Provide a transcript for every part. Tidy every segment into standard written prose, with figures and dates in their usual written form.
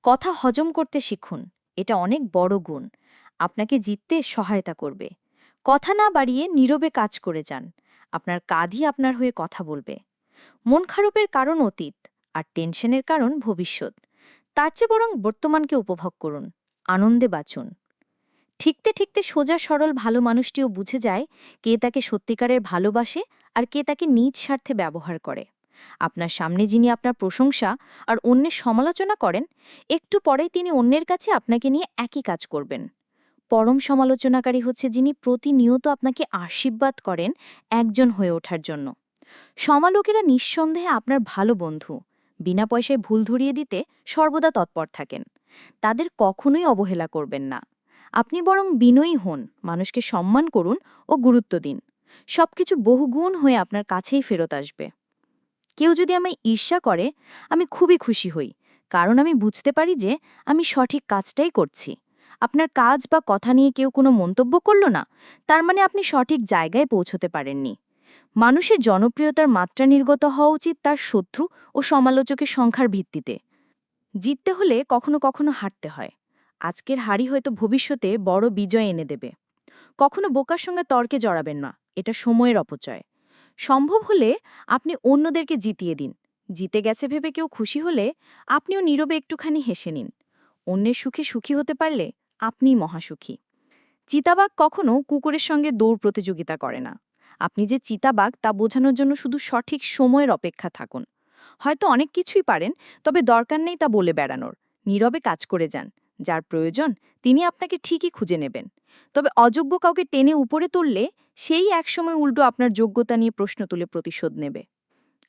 কথা হজম করতে শিখুন। এটা অনেক বড় গুণ। আপনাকে জিততে সহায়তা করবে। কথা না বাড়িয়ে নীরবে কাজ করে যান। আপনার কাঁধই আপনার হয়ে কথা বলবে। মন খারাপের কারণ অতীত, আর টেনশনের কারণ ভবিষ্যৎ। তার চেয়ে বরং বর্তমানকে উপভোগ করুন। আনন্দে বাঁচুন। ঠিকতে ঠিকতে সোজা সরল ভালো মানুষটিও বুঝে যায় কে তাকে সত্যিকারের ভালোবাসে আর কে তাকে নিজ স্বার্থে ব্যবহার করে। আপনার সামনে যিনি আপনার প্রশংসা আর অন্যের সমালোচনা করেন, একটু পরেই তিনি অন্যের কাছে আপনাকে নিয়ে একই কাজ করবেন। পরম সমালোচনাকারী হচ্ছে যিনি প্রতিনিয়ত আপনাকে আশীর্বাদ করেন একজন হয়ে ওঠার জন্য। সমালোকেরা নিঃসন্দেহে আপনার ভালো বন্ধু। বিনা পয়সায় ভুল ধরিয়ে দিতে সর্বদা তৎপর থাকেন। তাদের কখনোই অবহেলা করবেন না। আপনি বরং বিনয়ী হন, মানুষকে সম্মান করুন ও গুরুত্ব দিন। সবকিছু বহুগুণ হয়ে আপনার কাছেই ফেরত আসবে। কেউ যদি আমায় ঈর্ষা করে, আমি খুবই খুশি হই, কারণ আমি বুঝতে পারি যে আমি সঠিক কাজটাই করছি। আপনার কাজ বা কথা নিয়ে কেউ কোনো মন্তব্য করল না, তার মানে আপনি সঠিক জায়গায় পৌঁছতে পারেননি। মানুষের জনপ্রিয়তার মাত্রা নির্গত হওয়া উচিত তার শত্রু ও সমালোচকের সংখ্যার ভিত্তিতে। জিততে হলে কখনো কখনো হারতে হয়। আজকের হারই হয়তো ভবিষ্যতে বড় বিজয় এনে দেবে। কখনো বোকার সঙ্গে তর্কে জড়াবেন না, এটা সময়ের অপচয়। সম্ভব হলে আপনি অন্যদেরকে জিতিয়ে দিন। জিতে গেছে ভেবে কেউ খুশি হলে আপনিও নীরবে একটুখানি হেসে নিন। অন্যের সুখে সুখী হতে পারলে আপনিই মহাসুখী। চিতাবাঘ কখনো কুকুরের সঙ্গে দৌড় প্রতিযোগিতা করে না। আপনি যে চিতাবাঘ তা বোঝানোর জন্য শুধু সঠিক সময়ের অপেক্ষা থাকুন। হয়তো অনেক কিছুই পারেন, তবে দরকার নেই তা বলে বেড়ানোর। নীরবে কাজ করে যান। যার প্রয়োজন তিনি আপনাকে ঠিকই খুঁজে নেবেন। তবে অযোগ্য কাউকে টেনে উপরে তুললে সেই একসময় উল্টো আপনার যোগ্যতা নিয়ে প্রশ্ন তুলে প্রতিশোধ নেবে।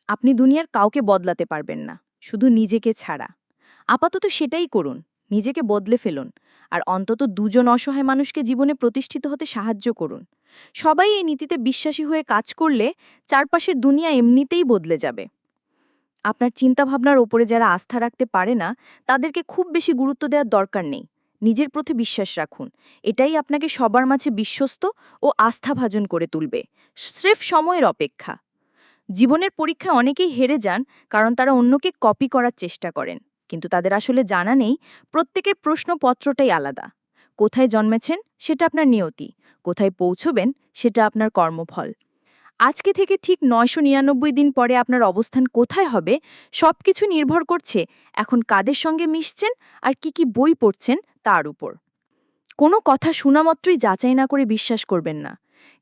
আপনি দুনিয়ার কাউকে বদলাতে পারবেন না, শুধু নিজেকে ছাড়া। আপাতত সেটাই করুন, নিজেকে বদলে ফেলুন। আর অন্তত দুজন অসহায় মানুষকে জীবনে প্রতিষ্ঠিত হতে সাহায্য করুন। সবাই এই নীতিতে বিশ্বাসী হয়ে কাজ করলে চারপাশের দুনিয়া এমনিতেই বদলে যাবে। আপনার চিন্তাভাবনার ওপরে যারা আস্থা রাখতে পারে না, তাদেরকে খুব বেশি গুরুত্ব দেওয়ার দরকার নেই। নিজের প্রতি বিশ্বাস রাখুন। এটাই আপনাকে সবার মাঝে বিশ্বস্ত ও আস্থাভাজন করে তুলবে। স্রেফ সময়ের অপেক্ষা। জীবনের পরীক্ষায় অনেকেই হেরে যান, কারণ তারা অন্যকে কপি করার চেষ্টা করেন। কিন্তু তাদের আসলে জানা নেই প্রত্যেকের প্রশ্নপত্রটাই আলাদা। কোথায় জন্মেছেন সেটা আপনার নিয়তি, কোথায় পৌঁছবেন সেটা আপনার কর্মফল। আজকে থেকে ঠিক ৯৯৯ দিন পরে আপনার অবস্থান কোথায় হবে, সবকিছু নির্ভর করছে এখন কাদের সঙ্গে মিশছেন আর কি বই পড়ছেন তার উপর। কোনো কথা শোনামাত্রই যাচাই না করে বিশ্বাস করবেন না,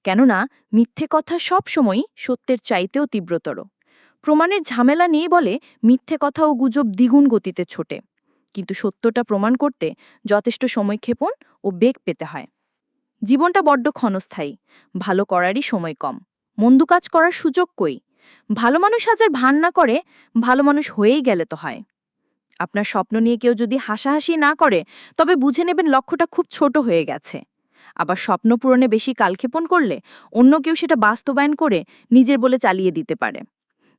কেননা মিথ্যে কথা সবসময়ই সত্যের চাইতেও তীব্রতর। প্রমাণের ঝামেলা নেই বলে মিথ্যে কথা ও গুজব দ্বিগুণ গতিতে ছোটে। কিন্তু সত্যটা প্রমাণ করতে যথেষ্ট সময়ক্ষেপণ ও বেগ পেতে হয়। জীবনটা বড্ড ক্ষণস্থায়ী, ভালো করারই সময় কম। মন্দ কাজ করার সুযোগ কই? ভালো মানুষ হাজার ভান না করে, ভালো মানুষ হয়েই গেলে তো হয়। আপনার স্বপ্ন নিয়ে কেউ যদি হাসাহাসি না করে, তবে বুঝে নেবেন লক্ষ্যটা খুব ছোট হয়ে গেছে। আবার স্বপ্ন পূরণে বেশি কালক্ষেপণ করলে অন্য কেউ সেটা বাস্তবায়ন করে নিজের বলে চালিয়ে দিতে পারে।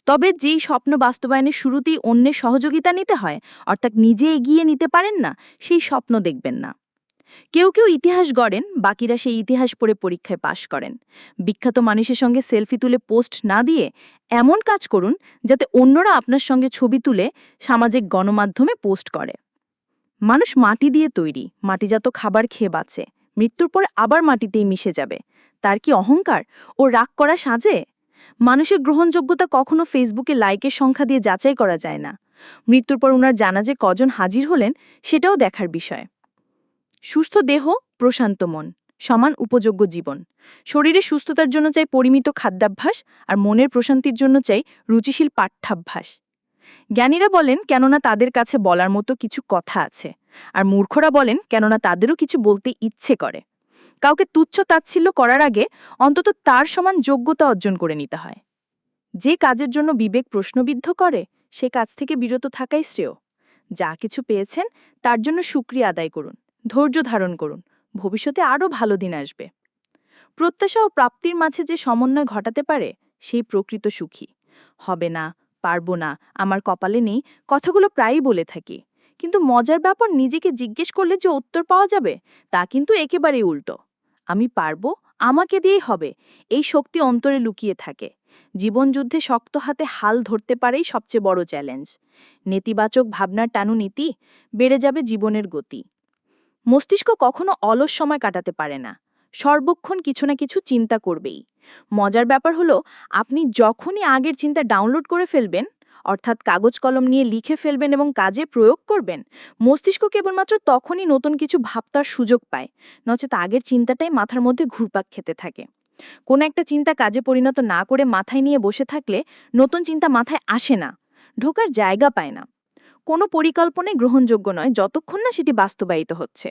তবে যেই স্বপ্ন বাস্তবায়নের শুরুতেই অন্যের সহযোগিতা নিতে হয়, অর্থাৎ নিজে এগিয়ে নিতে পারেন না, সেই স্বপ্ন দেখবেন না। কেউ কেউ ইতিহাস গড়েন, বাকিরা সেই ইতিহাস পড়ে পরীক্ষায় পাশ করেন। বিখ্যাত মানুষের সঙ্গে সেলফি তুলে পোস্ট না দিয়ে এমন কাজ করুন যাতে অন্যরা আপনার সঙ্গে ছবি তুলে সামাজিক গণমাধ্যমে পোস্ট করে। মানুষ মাটি দিয়ে তৈরি, মাটিজাত খাবার খেয়ে বাঁচে। মৃত্যুর পর আবার মাটিতেই মিশে যাবে। তার কি অহংকার ও রাগ করা সাজে? মানুষের গ্রহণযোগ্যতা কখনো ফেসবুকে লাইকের সংখ্যা দিয়ে যাচাই করা যায় না। মৃত্যুর পর ওনার জানাজে কজন হাজির হলেন সেটাও দেখার বিষয়। সুস্থ দেহ, প্রশান্ত মন, সমান উপযোগ্য জীবন। শরীরের সুস্থতার জন্য চাই পরিমিত খাদ্যাভ্যাস, আর মনের প্রশান্তির জন্য চাই রুচিশীল পাঠ্যাভ্যাস। জ্ঞানীরা বলেন কেননা তাদের কাছে বলার মতো কিছু কথা আছে, আর মূর্খরা বলেন কেননা তাদেরও কিছু বলতে ইচ্ছে করে। কাউকে তুচ্ছ তাচ্ছিল্য করার আগে অন্তত তার সমান যোগ্যতা অর্জন করে নিতে হয়। যে কাজের জন্য বিবেক প্রশ্নবিদ্ধ করে, সে কাজ থেকে বিরত থাকাই শ্রেয়। যা কিছু পেয়েছেন তার জন্য শুকরিয়া আদায় করুন, ধৈর্য ধারণ করুন। ভবিষ্যতে আরও ভালো দিন আসবে। প্রত্যাশা ও প্রাপ্তির মাঝে যে সমন্বয় ঘটাতে পারে, সেই প্রকৃত সুখী। হবে না, পারবো না, আমার কপালে নেই, কথাগুলো প্রায়ই বলে থাকি। কিন্তু মজার ব্যাপার, নিজেকে জিজ্ঞেস করলে যে উত্তর পাওয়া যাবে তা কিন্তু একেবারেই উল্টো। আমি পারবো, আমাকে দিয়েই হবে, এই শক্তি অন্তরে লুকিয়ে থাকে। জীবনযুদ্ধে শক্ত হাতে হাল ধরতে পারেই সবচেয়ে বড় চ্যালেঞ্জ। নেতিবাচক ভাবনার টানুনীতি বেড়ে যাবে জীবনের গতি। মস্তিষ্ক কখনো অলস সময় কাটাতে পারে না, সর্বক্ষণ কিছু না কিছু চিন্তা করবেই। মজার ব্যাপার হলো, আপনি যখনই আগের চিন্তা ডাউনলোড করে ফেলবেন, অর্থাৎ কাগজ কলম নিয়ে লিখে ফেলবেন এবং কাজে প্রয়োগ করবেন, মস্তিষ্ক কেবলমাত্র তখনই নতুন কিছু ভাবতার সুযোগ পায়। নচেত আগের চিন্তাটাই মাথার মধ্যে ঘুরপাক খেতে থাকে। কোনো একটা চিন্তা কাজে পরিণত না করে মাথায় নিয়ে বসে থাকলে নতুন চিন্তা মাথায় আসে না, ঢোকার জায়গা পায় না। কোনো পরিকল্পনাই গ্রহণযোগ্য নয় যতক্ষণ না সেটি বাস্তবায়িত হচ্ছে।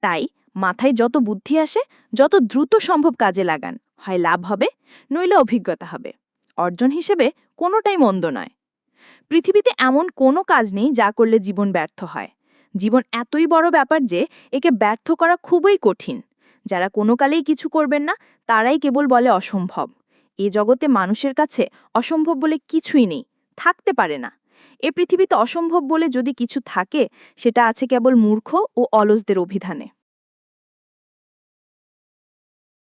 তাই মাথায় যত বুদ্ধি আসে, যত দ্রুত সম্ভব কাজে লাগান, হয় লাভ হবে, নইলে অভিজ্ঞতা হবে। অর্জন হিসেবে কোনোটাই মন্দ নয়। পৃথিবীতে এমন কোনো কাজ নেই যা করলে জীবন ব্যর্থ হয়। জীবন এতই বড় ব্যাপার যে একে ব্যর্থ করা খুবই কঠিন। যারা কোনো কালেই কিছু করবেন না, তারাই কেবল বলে অসম্ভব। এ জগতে মানুষের কাছে অসম্ভব বলে কিছুই নেই, থাকতে পারে না। এ পৃথিবীতে অসম্ভব বলে যদি কিছু থাকে, সেটা আছে কেবল মূর্খ ও অলসদের অভিধানে।